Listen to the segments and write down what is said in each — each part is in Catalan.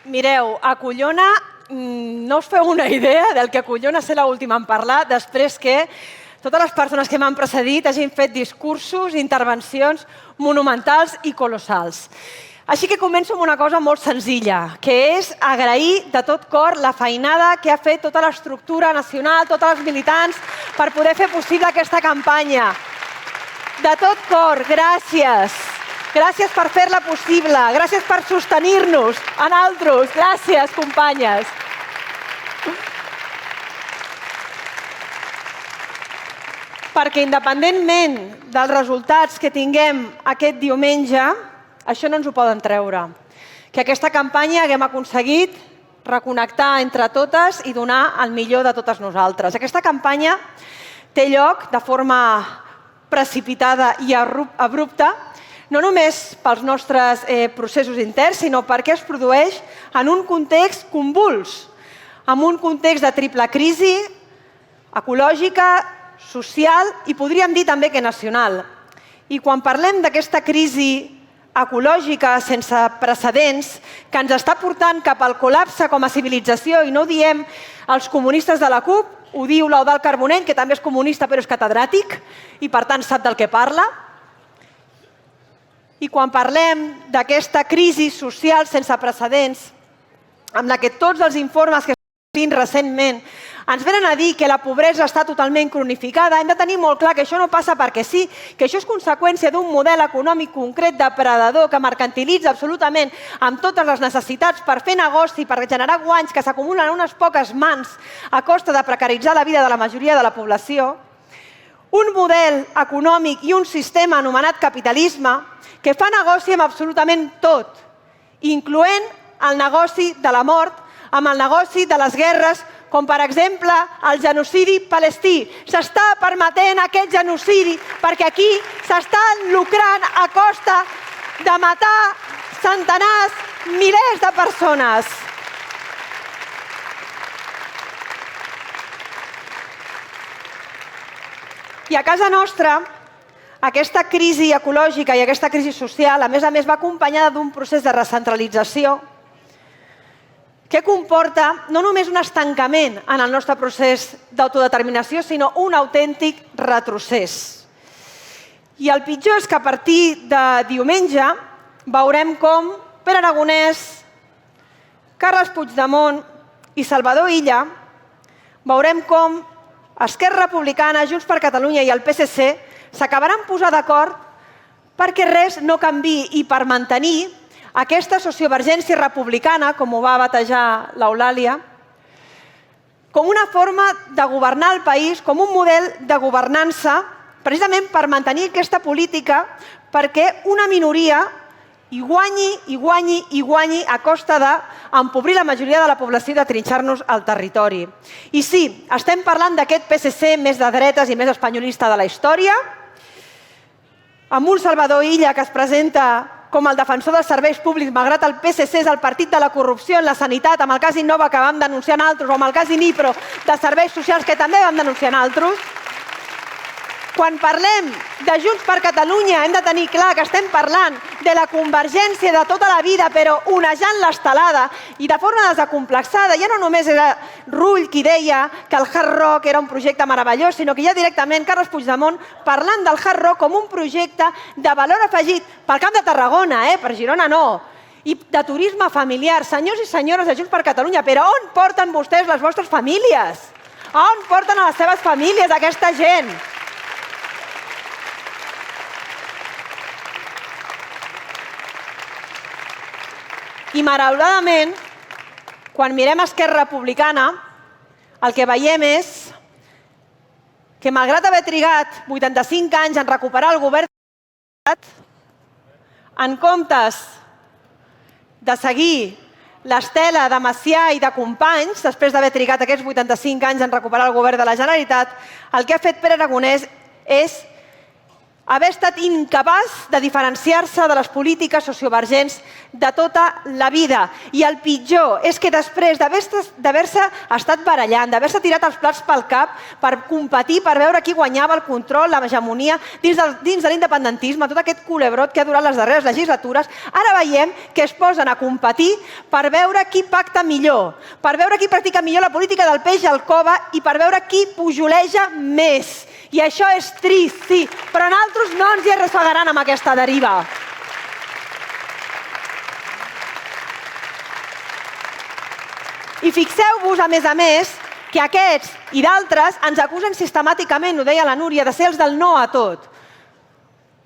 Mireu, acollona, no us feu una idea del que acollona ser l'última en parlar després que totes les persones que m'han precedit hagin fet discursos, intervencions monumentals i colossals. Així que començo amb una cosa molt senzilla, que és agrair de tot cor la feinada que ha fet tota l'estructura nacional, tots els militants, per poder fer possible aquesta campanya. De tot cor, gràcies. Gràcies per fer-la possible, gràcies per sostenir-nos a nosaltres. Gràcies, companyes. Perquè independentment dels resultats que tinguem aquest diumenge, això no ens ho poden treure. Que aquesta campanya haguem aconseguit reconnectar entre totes i donar el millor de totes nosaltres. Aquesta campanya té lloc de forma precipitada i abrupta, no només pels nostres processos interns, sinó perquè es produeix en un context convuls, en un context de triple crisi ecològica, social i podríem dir també que nacional. I quan parlem d'aquesta crisi ecològica sense precedents que ens està portant cap al col·lapse com a civilització, i no ho diem els comunistes de la CUP, ho diu l'Eudald Carbonell, que també és comunista però és catedràtic i per tant sap del que parla. I quan parlem d'aquesta crisi social sense precedents, amb la que tots els informes que estem fent recentment ens venen a dir que la pobresa està totalment cronificada, hem de tenir molt clar que això no passa perquè sí, que això és conseqüència d'un model econòmic concret depredador que mercantilitza absolutament amb totes les necessitats per fer negoci, per generar guanys que s'acumulen en unes poques mans a costa de precaritzar la vida de la majoria de la població. Un model econòmic i un sistema anomenat capitalisme que fa negoci amb absolutament tot, incloent el negoci de la mort, amb el negoci de les guerres, com per exemple el genocidi palestí. S'està permetent aquest genocidi perquè aquí s'està lucrant a costa de matar centenars, milers de persones. I a casa nostra, aquesta crisi ecològica i aquesta crisi social, a més va acompanyada d'un procés de recentralització que comporta no només un estancament en el nostre procés d'autodeterminació, sinó un autèntic retrocés. I el pitjor és que a partir de diumenge veurem com Pere Aragonès, Carles Puigdemont i Salvador Illa, veurem com Esquerra Republicana, Junts per Catalunya i el PSC s'acabaran posant d'acord perquè res no canviï i per mantenir aquesta sociovergència republicana, com ho va batejar l'Eulàlia, com una forma de governar el país, com un model de governança, precisament per mantenir aquesta política perquè una minoria hi guanyi a costa d'empobrir la majoria de la població i de trinxar-nos el territori. I sí, estem parlant d'aquest PSC més de dretes i més espanyolista de la història, amb un Salvador Illa que es presenta com el defensor dels serveis públics, malgrat el PSC és el partit de la corrupció en la sanitat, amb el cas Innova que vam denunciar nosaltres, o amb el cas Inipro de serveis socials que també vam denunciar nosaltres. Quan parlem de Junts per Catalunya hem de tenir clar que estem parlant de la convergència de tota la vida, però onejant l'estelada i de forma desacomplexada. Ja no només era Rull qui deia que el hard rock era un projecte meravellós, sinó que ja directament Carles Puigdemont parlant del hard rock com un projecte de valor afegit pel Camp de Tarragona, per Girona no, i de turisme familiar. Senyors i senyores de Junts per Catalunya, però on porten vostès les vostres famílies? On porten a les seves famílies aquesta gent? I malauradament, quan mirem Esquerra Republicana, el que veiem és que malgrat haver trigat 85 anys en recuperar el govern de la Generalitat, en comptes de seguir l'estela de Macià i de companys, després d'haver trigat aquests 85 anys en recuperar el govern de la Generalitat, el que ha fet Pere Aragonès és haver estat incapaç de diferenciar-se de les polítiques sociovergents de tota la vida. I el pitjor és que després d'haver-se estat barallant, d'haver-se tirat els plats pel cap per competir, per veure qui guanyava el control, l'hegemonia dins de l'independentisme, tot aquest culebrot que ha durat les darreres legislatures, ara veiem que es posen a competir per veure qui pacta millor, per veure qui practica millor la política del peix al cova i per veure qui pujoleja més. I això és trist, sí, però nosaltres no ens hi arrossegaran amb aquesta deriva. I fixeu-vos, a més, que aquests i d'altres ens acusen sistemàticament, ho deia la Núria, de ser els del no a tot.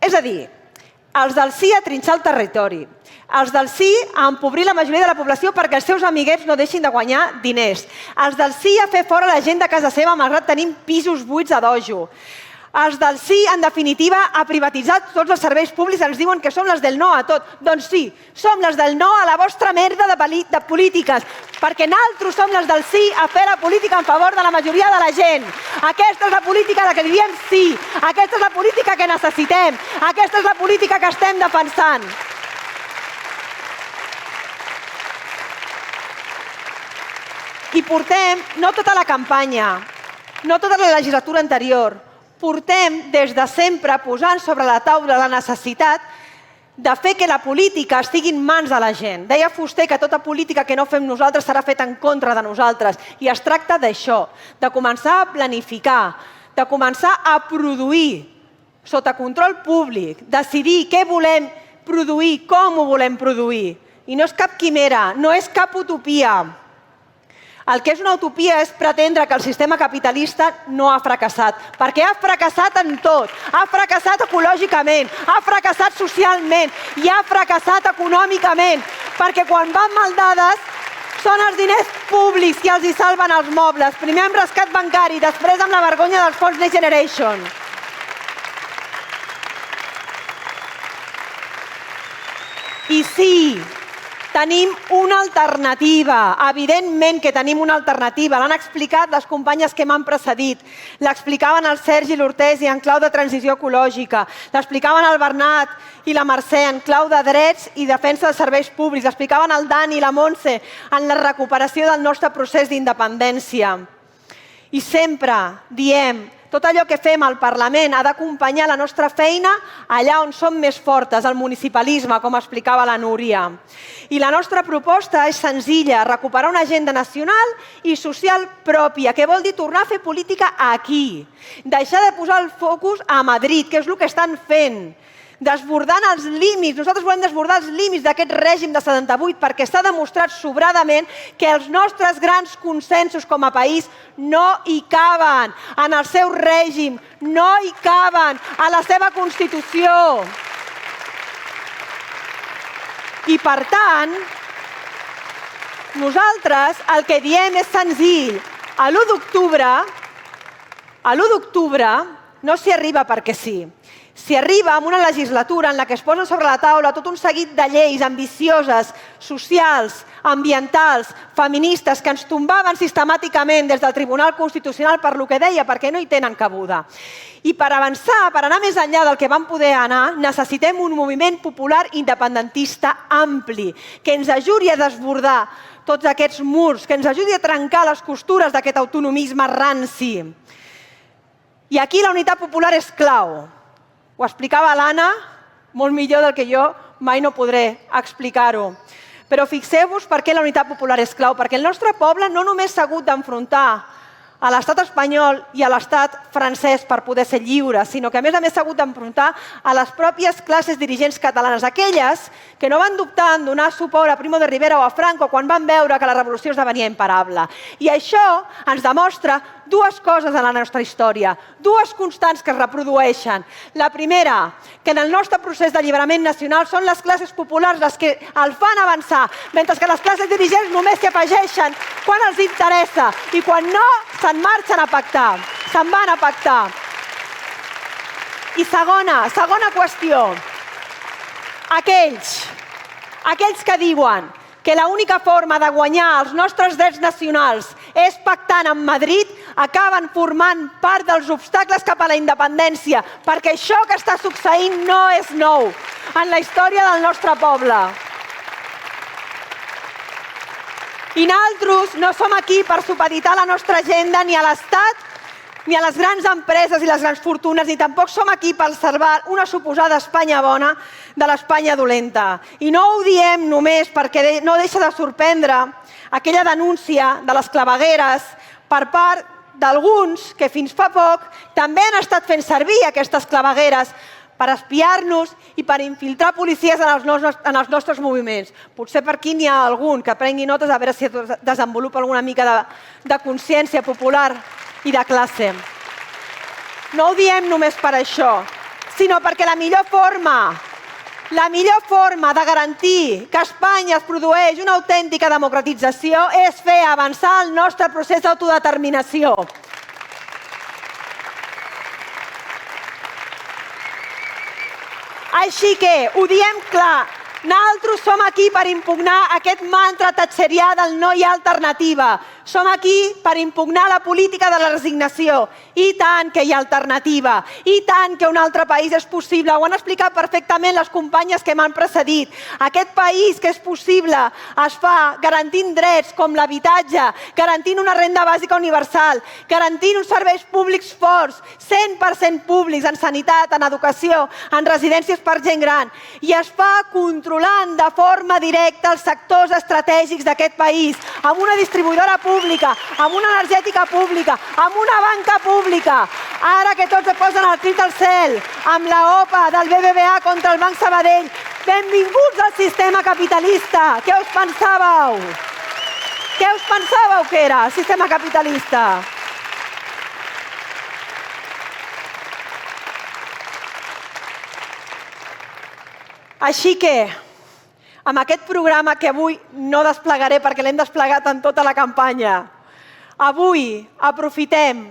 És a dir, els del sí a trinxar el territori, els del sí a empobrir la majoria de la població perquè els seus amiguets no deixin de guanyar diners, els del sí a fer fora la gent de casa seva malgrat tenim pisos buits a dojo, els del sí, en definitiva, a privatitzar tots els serveis públics, ens diuen que som les del no a tot. Doncs sí, som les del no a la vostra merda de polítiques, perquè nosaltres som les del sí a fer la política en favor de la majoria de la gent. Aquesta és la política a la que diem sí, aquesta és la política que necessitem, aquesta és la política que estem defensant. I portem, no tota la campanya, no tota la legislatura anterior, portem des de sempre posant sobre la taula la necessitat de fer que la política estigui en mans de la gent. Deia Fuster que tota política que no fem nosaltres serà feta en contra de nosaltres. I es tracta d'això, de començar a planificar, de començar a produir sota control públic, decidir què volem produir, com ho volem produir. I no és cap quimera, no és cap utopia. El que és una utopia és pretendre que el sistema capitalista no ha fracassat, perquè ha fracassat en tot. Ha fracassat ecològicament, ha fracassat socialment i ha fracassat econòmicament, perquè quan van mal dades són els diners públics que els hi salven els mobles, primer amb rescat bancari, després amb la vergonya dels fons Next Generation. I sí, tenim una alternativa, evidentment que tenim una alternativa. L'han explicat les companyes que m'han precedit. L'explicaven el Sergi i l'Hortèsia en clau de transició ecològica. L'explicaven el Bernat i la Mercè en clau de drets i defensa de serveis públics. L'explicaven el Dani i la Montse en la recuperació del nostre procés d'independència. I sempre diem, tot allò que fem al Parlament ha d'acompanyar la nostra feina allà on som més fortes, el municipalisme, com explicava la Núria. I la nostra proposta és senzilla, recuperar una agenda nacional i social pròpia, que vol dir tornar a fer política aquí, deixar de posar el focus a Madrid, que és el que estan fent, desbordant els límits. Nosaltres volem desbordar els límits d'aquest règim de 78 perquè s'ha demostrat sobradament que els nostres grans consensos com a país no hi caben en el seu règim, no hi caben a la seva Constitució. I per tant, nosaltres el que diem és senzill. A l'1 d'octubre no s'hi arriba perquè sí. S'hi arriba amb una legislatura en la que es posen sobre la taula tot un seguit de lleis ambicioses, socials, ambientals, feministes, que ens tombaven sistemàticament des del Tribunal Constitucional per lo que deia, perquè no hi tenen cabuda. I per avançar, per anar més enllà del que vam poder anar, necessitem un moviment popular independentista ampli, que ens ajudi a desbordar tots aquests murs, que ens ajudi a trencar les costures d'aquest autonomisme ranci. I aquí la unitat popular és clau. Ho explicava l'Anna molt millor del que jo mai no podré explicar-ho. Però fixeu-vos per què la unitat popular és clau, perquè el nostre poble no només s'ha hagut d'enfrontar a l'estat espanyol i a l'estat francès per poder ser lliure, sinó que a més s'ha hagut d'enfrontar a les pròpies classes dirigents catalanes, aquelles que no van dubtar en donar suport a Primo de Rivera o a Franco quan van veure que la revolució esdevenia imparable. I això ens demostra dues coses en la nostra història, dues constants que es reprodueixen. La primera, que en el nostre procés d'alliberament nacional són les classes populars les que el fan avançar, mentre que les classes dirigents només s'hi afegeixen quan els interessa i quan no se'n marxen a pactar, se'n van a pactar. I segona qüestió, aquells que diuen que l'única forma de guanyar els nostres drets nacionals és pactant amb Madrid, acaben formant part dels obstacles cap a la independència, perquè això que està succeint no és nou en la història del nostre poble. I nosaltres no som aquí per supeditar la nostra agenda ni a l'Estat, ni a les grans empreses i les grans fortunes, ni tampoc som aquí per salvar una suposada Espanya bona de l'Espanya dolenta. I no ho diem només perquè no deixa de sorprendre aquella denúncia de les clavegueres per part d'alguns que fins fa poc també han estat fent servir aquestes clavegueres per espiar-nos i per infiltrar policies en els nostres moviments. Potser per aquí n'hi ha algun que prengui notes a veure si desenvolupa alguna mica de consciència popular i de classe. No ho diem només per això, sinó perquè la millor forma de garantir que a Espanya es produeix una autèntica democratització és fer avançar el nostre procés d'autodeterminació. Així que ho diem clar, nosaltres som aquí per impugnar aquest mantra thatcherià del no hi ha alternativa. Som aquí per impugnar la política de la resignació. I tant que hi ha alternativa. I tant que un altre país és possible. Ho han explicat perfectament les companyes que m'han precedit. Aquest país que és possible es fa garantint drets com l'habitatge, garantint una renda bàsica universal, garantint uns serveis públics forts, 100% públics en sanitat, en educació, en residències per gent gran. I es fa controlant de forma directa els sectors estratègics d'aquest país, amb una distribuïdora pública, amb una energètica pública, amb una banca pública. Ara que tots es posen el crit al cel, amb la OPA del BBVA contra el Banc Sabadell. Benvinguts al sistema capitalista. Què us pensàveu? Què us pensàveu que era el sistema capitalista? Així que, amb aquest programa que avui no desplegaré perquè l'hem desplegat en tota la campanya, avui aprofitem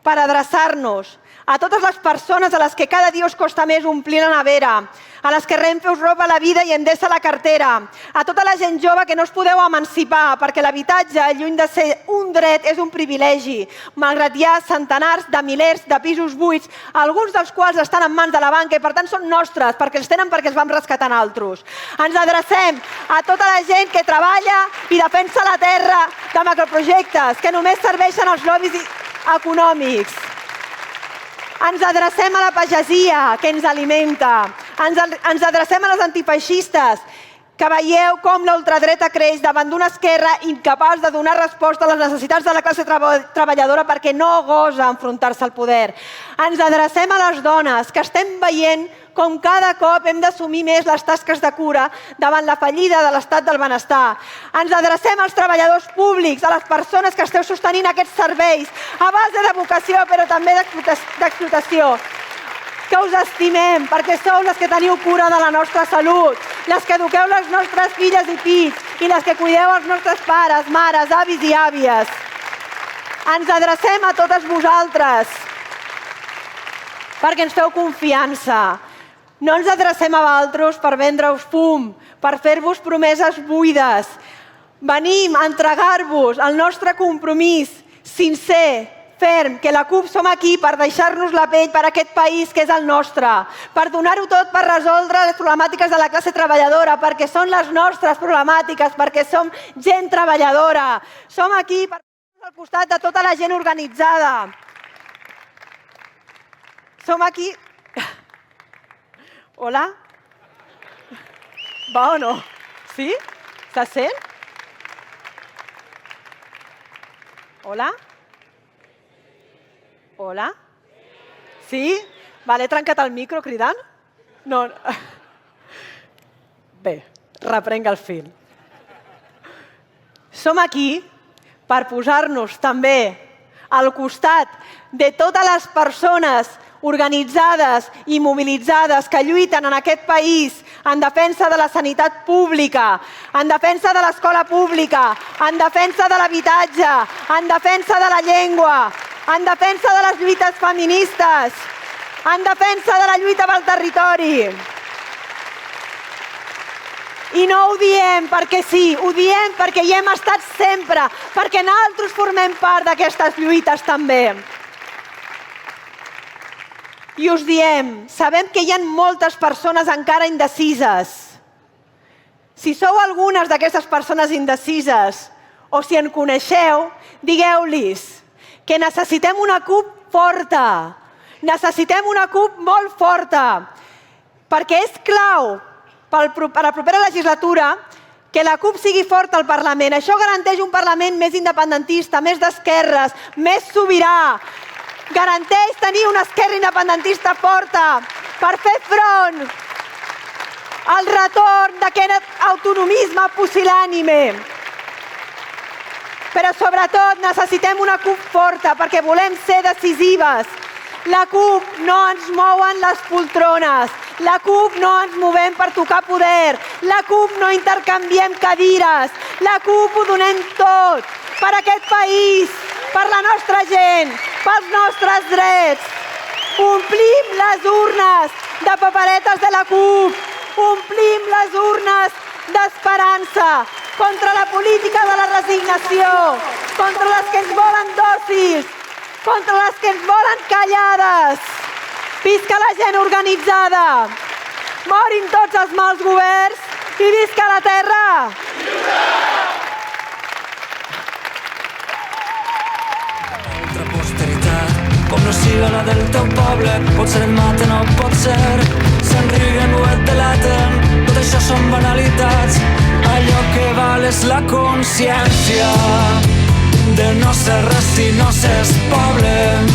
per adreçar-nos a totes les persones a les que cada dia us costa més omplir la nevera, a les que Renfe us roba la vida i endesa la cartera, a tota la gent jove que no us podeu emancipar perquè l'habitatge, lluny de ser un dret, és un privilegi, malgrat hi ha centenars de milers de pisos buits, alguns dels quals estan en mans de la banca i per tant són nostres, perquè els tenen perquè els vam rescatar nosaltres. Ens adrecem a tota la gent que treballa i defensa la terra de macroprojectes que només serveixen als lobbies econòmics. Ens adrecem a la pagesia, que ens alimenta. Ens adrecem a les antifeixistes, que veieu com la ultradreta creix davant d'una esquerra incapaç de donar resposta a les necessitats de la classe treballadora perquè no gosa enfrontar-se al poder. Ens adrecem a les dones, que estem veient com cada cop hem d'assumir més les tasques de cura davant la fallida de l'estat del benestar. Ens adrecem als treballadors públics, a les persones que esteu sostenint aquests serveis, a base de vocació però també d'explotació. Que us estimem, perquè sou les que teniu cura de la nostra salut, les que eduqueu les nostres filles i fills i les que cuideu els nostres pares, mares, avis i àvies. Ens adrecem a totes vosaltres perquè ens feu confiança. No ens adrecem a vosaltres per vendre-us fum, per fer-vos promeses buides. Venim a entregar-vos el nostre compromís sincer, ferm, que la CUP som aquí per deixar-nos la pell per aquest país que és el nostre, per donar-ho tot per resoldre les problemàtiques de la classe treballadora, perquè són les nostres problemàtiques, perquè som gent treballadora. Som aquí per estar al costat de tota la gent organitzada. Som aquí... Hola? Va o no? Sí? Se sent? Hola? Hola? Sí? Vale, he trencat el micro cridant? No. Bé, reprenc el fil. Som aquí per posar-nos també al costat de totes les persones organitzades i mobilitzades que lluiten en aquest país en defensa de la sanitat pública, en defensa de l'escola pública, en defensa de l'habitatge, en defensa de la llengua, en defensa de les lluites feministes, en defensa de la lluita pel territori. I no ho diem perquè sí, ho diem perquè hi hem estat sempre, perquè nosaltres formem part d'aquestes lluites també. I us diem, sabem que hi ha moltes persones encara indecises. Si sou algunes d'aquestes persones indecises o si en coneixeu, digueu-los que necessitem una CUP forta. Necessitem una CUP molt forta, perquè és clau per a la propera legislatura que la CUP sigui forta al Parlament. Això garanteix un Parlament més independentista, més d'esquerres, més sobirà. Garanteix tenir una esquerra independentista forta per fer front al retorn d'aquest autonomisme pusil·lànime. Però sobretot necessitem una CUP forta perquè volem ser decisives. La CUP no ens mouen les poltrones. La CUP no ens movem per tocar poder. La CUP no intercanviem cadires. La CUP ho donem tot per aquest país, per la nostra gent, pels nostres drets. Omplim les urnes de paperetes de la CUP. Omplim les urnes d'esperança contra la política de la resignació, contra les que ens volen dòcils, contra les que ens volen callades. Visca la gent organitzada! Morin tots els mals governs i visca la terra! Altra posteritat, com no siga la del teu poble, pot ser el mate, no pot ser. Se'n riguen o et delaten, tot això són banalitats. Allò que val és la consciència de no ser res si no s'és poble.